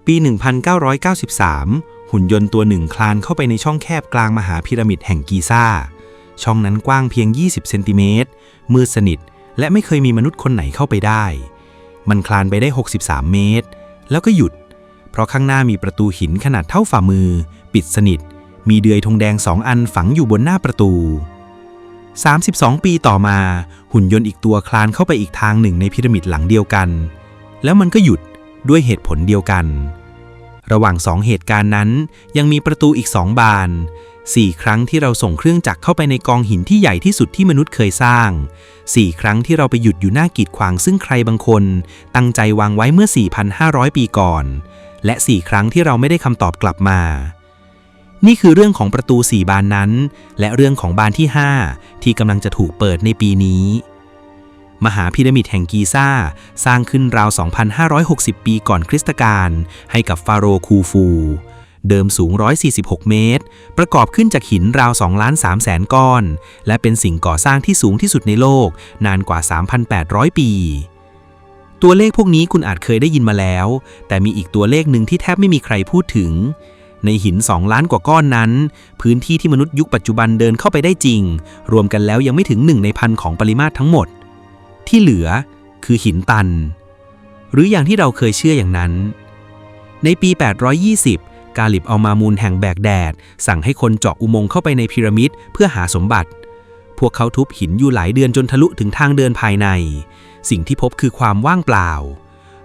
ปี 1993 หุ่นยนต์ตัวหนึ่งคลานเข้าไปในช่องแคบกลางมหาพีระมิดแห่งกีซ่าช่องนั้นกว้างเพียง20เซนติเมตรมืดสนิทและไม่เคยมีมนุษย์คนไหนเข้าไปได้มันคลานไปได้63เมตรแล้วก็หยุดเพราะข้างหน้ามีประตูหินขนาดเท่าฝ่ามือปิดสนิทมีเดือยธงแดง2 อันฝังอยู่บนหน้าประตู32 ปีต่อมาหุ่นยนต์อีกตัวคลานเข้าไปอีกทางหนึ่งในพีระมิดหลังเดียวกันแล้วมันก็หยุดด้วยเหตุผลเดียวกันระหว่าง2 เหตุการณ์นั้นยังมีประตูอีก2 บาน4 ครั้งที่เราส่งเครื่องจักรเข้าไปในกองหินที่ใหญ่ที่สุดที่มนุษย์เคยสร้าง4 ครั้งที่เราไปหยุดอยู่หน้ากีดขวางซึ่งใครบางคนตั้งใจวางไว้เมื่อ 4,500 ปีก่อนและ4 ครั้งที่เราไม่ได้คำตอบกลับมานี่คือเรื่องของประตู4 บานนั้นและเรื่องของบานที่5ที่กำลังจะถูกเปิดในปีนี้มหาพีระมิดแห่งกีซ่าสร้างขึ้นราว 2,560 ปีก่อนคริสตกาลให้กับฟาโรห์คูฟูเดิมสูง146เมตรประกอบขึ้นจากหินราว 2,300,000 ก้อนและเป็นสิ่งก่อสร้างที่สูงที่สุดในโลกนานกว่า 3,800 ปีตัวเลขพวกนี้คุณอาจเคยได้ยินมาแล้วแต่มีอีกตัวเลขหนึ่งที่แทบไม่มีใครพูดถึงในหิน2 ล้านกว่าก้อนนั้นพื้นที่ที่มนุษย์ยุคปัจจุบันเดินเข้าไปได้จริงรวมกันแล้วยังไม่ถึง1 ใน 1,000ของปริมาตรทั้งหมดที่เหลือคือหินตันหรืออย่างที่เราเคยเชื่ออย่างนั้นในปี820กาลิบอัลมามูนแห่งแบกแดดสั่งให้คนเจาะอุโมงค์เข้าไปในพีระมิดเพื่อหาสมบัติพวกเขาทุบหินอยู่หลายเดือนจนทะลุถึงทางเดินภายในสิ่งที่พบคือความว่างเปล่า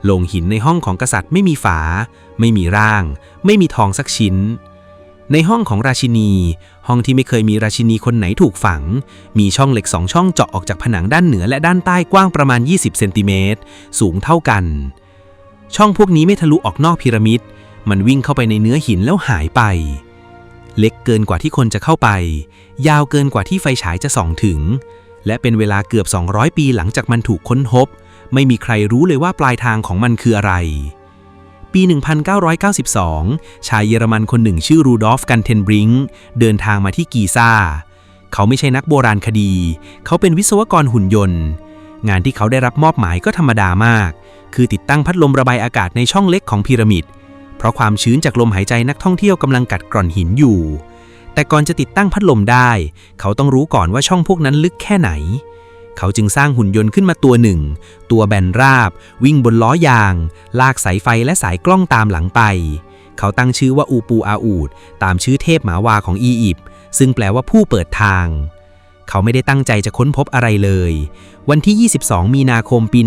โลงหินในห้องของกษัตริย์ไม่มีฝาไม่มีร่างไม่มีทองสักชิ้นในห้องของราชินีห้องที่ไม่เคยมีราชินีคนไหนถูกฝังมีช่องเหล็ก2 ช่องเจาะออกจากผนังด้านเหนือและด้านใต้กว้างประมาณ20เซนติเมตรสูงเท่ากันช่องพวกนี้ไม่ทะลุออกนอกพีระมิดมันวิ่งเข้าไปในเนื้อหินแล้วหายไปเล็กเกินกว่าที่คนจะเข้าไปยาวเกินกว่าที่ไฟฉายจะส่องถึงและเป็นเวลาเกือบ200 ปีหลังจากมันถูกค้นพบไม่มีใครรู้เลยว่าปลายทางของมันคืออะไรปี 1992 ชายเยอรมันคนหนึ่งชื่อรูดอล์ฟ กันเทนบริงค์เดินทางมาที่กีซ่าเขาไม่ใช่นักโบราณคดีเขาเป็นวิศวกรหุ่นยนต์งานที่เขาได้รับมอบหมายก็ธรรมดามากคือติดตั้งพัดลมระบายอากาศในช่องเล็กของพีระมิดเพราะความชื้นจากลมหายใจนักท่องเที่ยวกำลังกัดกร่อนหินอยู่แต่ก่อนจะติดตั้งพัดลมได้เขาต้องรู้ก่อนว่าช่องพวกนั้นลึกแค่ไหนเขาจึงสร้างหุ่นยนต์ขึ้นมาตัวหนึ่งตัวแบนราบวิ่งบนล้อยางลากสายไฟและสายกล้องตามหลังไปเขาตั้งชื่อว่าอูปูอาอูดตามชื่อเทพหมาวาของอียิปต์ซึ่งแปลว่าผู้เปิดทางเขาไม่ได้ตั้งใจจะค้นพบอะไรเลยวันที่22 มีนาคมปี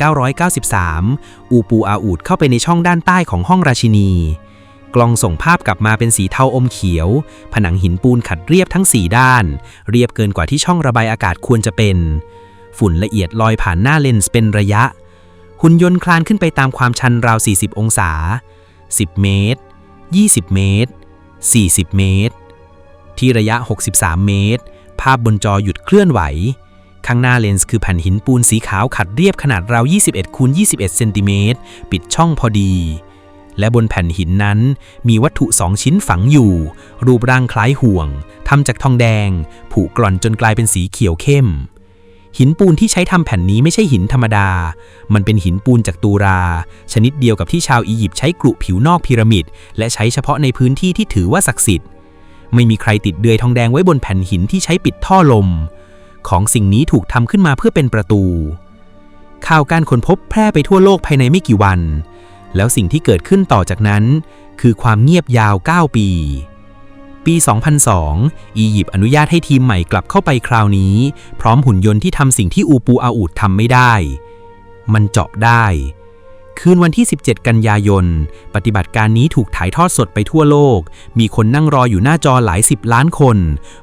1993 อูปูอาอูดเข้าไปในช่องด้านใต้ของห้องราชินีกล้องส่งภาพกลับมาเป็นสีเทาอมเขียวผนังหินปูนขัดเรียบทั้ง4 ด้านเรียบเกินกว่าที่ช่องระบายอากาศควรจะเป็นฝุ่นละเอียดลอยผ่านหน้าเลนส์เป็นระยะหุ่นยนต์คลานขึ้นไปตามความชันราว40 องศา10 เมตร20 เมตร40 เมตรที่ระยะ63 เมตรภาพบนจอหยุดเคลื่อนไหวข้างหน้าเลนส์คือแผ่นหินปูนสีขาวขัดเรียบขนาดราว21 คูณ 21 เซนติเมตรปิดช่องพอดีและบนแผ่นหินนั้นมีวัตถุ2 ชิ้นฝังอยู่รูปร่างคล้ายห่วงทำจากทองแดงผุกร่อนจนกลายเป็นสีเขียวเข้มหินปูนที่ใช้ทำแผ่นนี้ไม่ใช่หินธรรมดามันเป็นหินปูนจากตูราชนิดเดียวกับที่ชาวอียิปต์ใช้กรุผิวนอกพีระมิดและใช้เฉพาะในพื้นที่ที่ถือว่าศักดิ์สิทธิ์ไม่มีใครติดเดือยทองแดงไว้บนแผ่นหินที่ใช้ปิดท่อลมของสิ่งนี้ถูกทำขึ้นมาเพื่อเป็นประตูข่าวการค้นพบแพร่ไปทั่วโลกภายในไม่กี่วันแล้วสิ่งที่เกิดขึ้นต่อจากนั้นคือความเงียบยาว9 ปี2002อียิปต์อนุญาตให้ทีมใหม่กลับเข้าไปคราวนี้พร้อมหุ่นยนต์ที่ทำสิ่งที่อูปูอาอูดทำไม่ได้มันเจาะได้คืนวันที่17 กันยายนปฏิบัติการนี้ถูกถ่ายทอดสดไปทั่วโลกมีคนนั่งรออยู่หน้าจอหลาย10 ล้านคน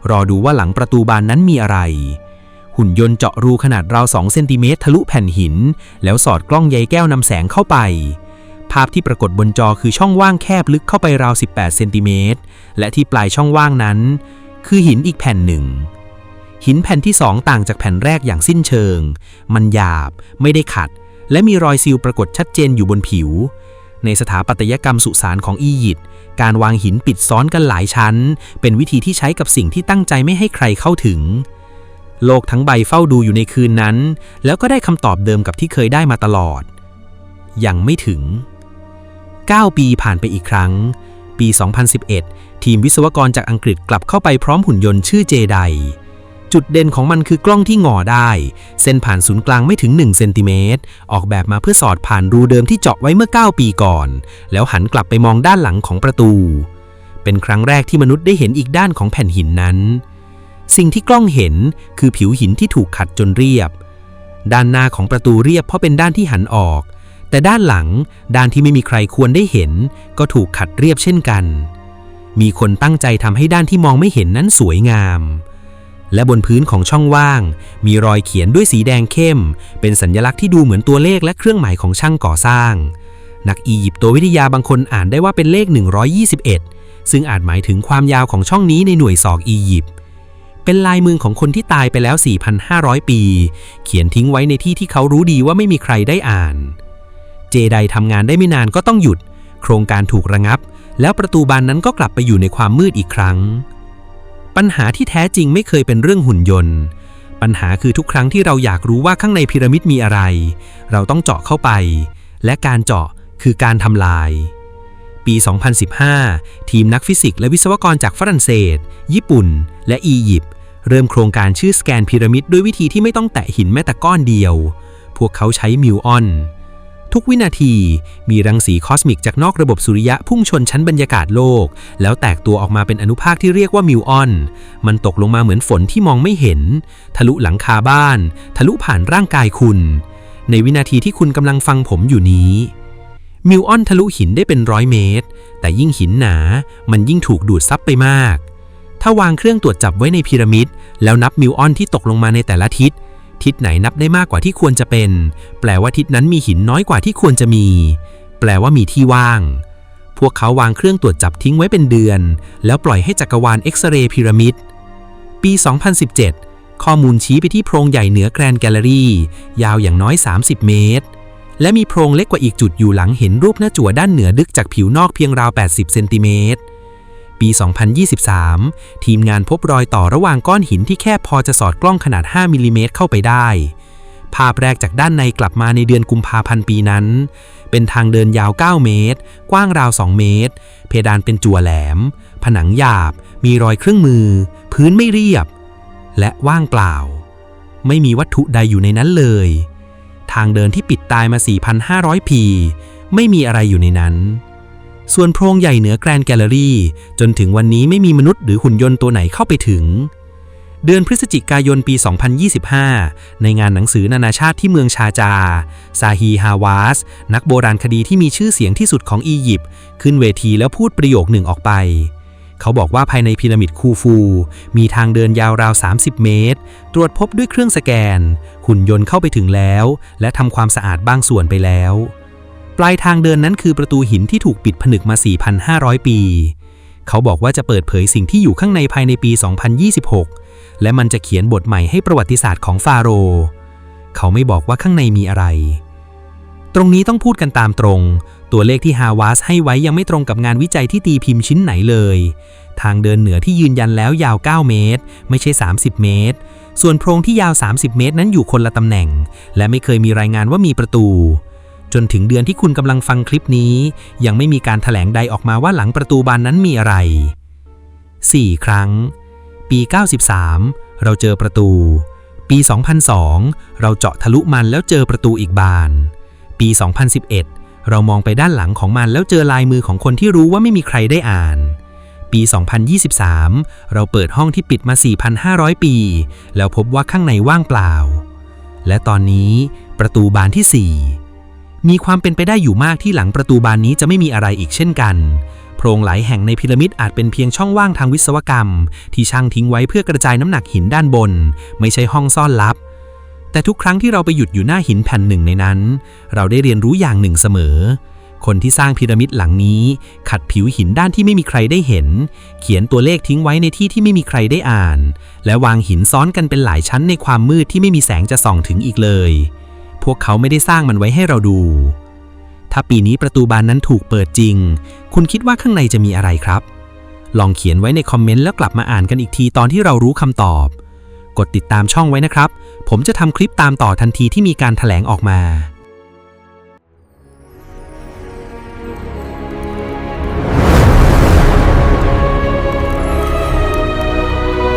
รอดูว่าหลังประตูบานนั้นมีอะไรหุ่นยนต์เจาะรูขนาดราว2 เซนติเมตรทะลุแผ่นหินแล้วสอดกล้องใยแก้วนำแสงเข้าไปภาพที่ปรากฏบนจอคือช่องว่างแคบลึกเข้าไปราว18 เซนติเมตรและที่ปลายช่องว่างนั้นคือหินอีกแผ่นหนึ่งหินแผ่นที่2ต่างจากแผ่นแรกอย่างสิ้นเชิงมันหยาบไม่ได้ขัดและมีรอยซีลปรากฏชัดเจนอยู่บนผิวในสถาปัตยกรรมสุสานของอียิปต์การวางหินปิดซ้อนกันหลายชั้นเป็นวิธีที่ใช้กับสิ่งที่ตั้งใจไม่ให้ใครเข้าถึงโลกทั้งใบเฝ้าดูอยู่ในคืนนั้นแล้วก็ได้คำตอบเดิมกับที่เคยได้มาตลอดยังไม่ถึง 9 ปีผ่านไปอีกครั้งปี 2011 ทีมวิศวกรจากอังกฤษกลับเข้าไปพร้อมหุ่นยนต์ชื่อเจไดจุดเด่นของมันคือกล้องที่งอได้เส้นผ่านศูนย์กลางไม่ถึง1 เซนติเมตรออกแบบมาเพื่อสอดผ่านรูเดิมที่เจาะไว้เมื่อ9 ปีก่อนแล้วหันกลับไปมองด้านหลังของประตูเป็นครั้งแรกที่มนุษย์ได้เห็นอีกด้านของแผ่นหินนั้นสิ่งที่กล้องเห็นคือผิวหินที่ถูกขัดจนเรียบด้านหน้าของประตูเรียบเพราะเป็นด้านที่หันออกแต่ด้านหลังด้านที่ไม่มีใครควรได้เห็นก็ถูกขัดเรียบเช่นกันมีคนตั้งใจทำให้ด้านที่มองไม่เห็นนั้นสวยงามและบนพื้นของช่องว่างมีรอยเขียนด้วยสีแดงเข้มเป็นสัญลักษณ์ที่ดูเหมือนตัวเลขและเครื่องหมายของช่างก่อสร้างนักอียิปโตวิทยาบางคนอ่านได้ว่าเป็นเลข121ซึ่งอาจหมายถึงความยาวของช่องนี้ในหน่วยศอกอียิปต์เป็นลายมือของคนที่ตายไปแล้ว 4,500 ปีเขียนทิ้งไว้ในที่ที่เขารู้ดีว่าไม่มีใครได้อ่านเจไดทำงานได้ไม่นานก็ต้องหยุดโครงการถูกระงับแล้วประตูบานนั้นก็กลับไปอยู่ในความมืดอีกครั้งปัญหาที่แท้จริงไม่เคยเป็นเรื่องหุ่นยนต์ปัญหาคือทุกครั้งที่เราอยากรู้ว่าข้างในพีระมิดมีอะไรเราต้องเจาะเข้าไปและการเจาะคือการทำลายปี 2015 ทีมนักฟิสิกส์และวิศวกรจากฝรั่งเศสญี่ปุ่นและอียิปต์เริ่มโครงการชื่อสแกนพีระมิดด้วยวิธีที่ไม่ต้องแตะหินแม้แต่ก้อนเดียวพวกเขาใช้มิวออนทุกวินาทีมีรังสีคอสมิกจากนอกระบบสุริยะพุ่งชนชั้นบรรยากาศโลกแล้วแตกตัวออกมาเป็นอนุภาคที่เรียกว่ามิวออนมันตกลงมาเหมือนฝนที่มองไม่เห็นทะลุหลังคาบ้านทะลุผ่านร่างกายคุณในวินาทีที่คุณกำลังฟังผมอยู่นี้มิวออนทะลุหินได้เป็น100 เมตรแต่ยิ่งหินหนามันยิ่งถูกดูดซับไปมากถ้าวางเครื่องตรวจจับไว้ในพีระมิดแล้วนับมิวออนที่ตกลงมาในแต่ละทิศไหนนับได้มากกว่าที่ควรจะเป็นแปลว่าทิศนั้นมีหินน้อยกว่าที่ควรจะมีแปลว่ามีที่ว่างพวกเขาวางเครื่องตรวจจับทิ้งไว้เป็นเดือนแล้วปล่อยให้จักรวาลเอ็กซเรย์พีระมิดปี 2017 ข้อมูลชี้ไปที่โพรงใหญ่เหนือแกรนด์แกลเลอรี่ยาวอย่างน้อย30 เมตรและมีโพรงเล็กกว่าอีกจุดอยู่หลังเห็นรูปหน้าจั่วด้านเหนือลึกจากผิวนอกเพียงราว80 เซนติเมตรปี 2023 ทีมงานพบรอยต่อระหว่างก้อนหินที่แคบพอจะสอดกล้องขนาด5 มิลลิเมตรเข้าไปได้ภาพแรกจากด้านในกลับมาในเดือนกุมภาพันธ์ปีนั้นเป็นทางเดินยาว9 เมตรกว้างราว2 เมตรเพดานเป็นจั่วแหลมผนังหยาบมีรอยเครื่องมือพื้นไม่เรียบและว่างเปล่าไม่มีวัตถุใดอยู่ในนั้นเลยทางเดินที่ปิดตายมา 4,500 ปีไม่มีอะไรอยู่ในนั้นส่วนโพรงใหญ่เหนือแกรนด์แกลเลอรี่จนถึงวันนี้ไม่มีมนุษย์หรือหุ่นยนต์ตัวไหนเข้าไปถึงเดือนพฤศจิกายนปี 2025 ในงานหนังสือนานาชาติที่เมืองชาจาซาฮีฮาวาสนักโบราณคดีที่มีชื่อเสียงที่สุดของอียิปต์ขึ้นเวทีแล้วพูดประโยคหนึ่งออกไปเขาบอกว่าภายในพีระมิดคูฟูมีทางเดินยาวราว30 เมตรตรวจพบด้วยเครื่องสแกนหุ่นยนต์เข้าไปถึงแล้วและทำความสะอาดบางส่วนไปแล้วปลายทางเดินนั้นคือประตูหินที่ถูกปิดผนึกมา 4,500 ปีเขาบอกว่าจะเปิดเผยสิ่งที่อยู่ข้างในภายในปี 2026 และมันจะเขียนบทใหม่ให้ประวัติศาสตร์ของฟาโรห์เขาไม่บอกว่าข้างในมีอะไรตรงนี้ต้องพูดกันตามตรงตัวเลขที่ฮาวาสให้ไว้ยังไม่ตรงกับงานวิจัยที่ตีพิมพ์ชิ้นไหนเลยทางเดินเหนือที่ยืนยันแล้วยาว9 เมตรไม่ใช่30 เมตรส่วนโพรงที่ยาว30 เมตรนั้นอยู่คนละตำแหน่งและไม่เคยมีรายงานว่ามีประตูจนถึงเดือนที่คุณกำลังฟังคลิปนี้ยังไม่มีการแถลงใดออกมาว่าหลังประตูบานนั้นมีอะไร4 ครั้งปี 93 เราเจอประตูปี 2002 เราเจาะทะลุมันแล้วเจอประตูอีกบานปี 2011 เรามองไปด้านหลังของมันแล้วเจอลายมือของคนที่รู้ว่าไม่มีใครได้อ่านปี 2023 เราเปิดห้องที่ปิดมา 4,500 ปีแล้วพบว่าข้างในว่างเปล่าและตอนนี้ประตูบานที่ 4มีความเป็นไปได้อยู่มากที่หลังประตูบานนี้จะไม่มีอะไรอีกเช่นกันโพรงหลายแห่งในพีระมิดอาจเป็นเพียงช่องว่างทางวิศวกรรมที่ช่างทิ้งไว้เพื่อกระจายน้ำหนักหินด้านบนไม่ใช่ห้องซ่อนลับแต่ทุกครั้งที่เราไปหยุดอยู่หน้าหินแผ่นหนึ่งในนั้นเราได้เรียนรู้อย่างหนึ่งเสมอคนที่สร้างพีระมิดหลังนี้ขัดผิวหินด้านที่ไม่มีใครได้เห็นเขียนตัวเลขทิ้งไว้ในที่ที่ไม่มีใครได้อ่านและวางหินซ้อนกันเป็นหลายชั้นในความมืดที่ไม่มีแสงจะส่องถึงอีกเลยพวกเขาไม่ได้สร้างมันไว้ให้เราดูถ้าปีนี้ประตูบานนั้นถูกเปิดจริงคุณคิดว่าข้างในจะมีอะไรครับลองเขียนไว้ในคอมเมนต์แล้วกลับมาอ่านกันอีกทีตอนที่เรารู้คำตอบกดติดตามช่องไว้นะครับผมจะทำคลิปตามต่อทันทีที่มีการแถลงออกมา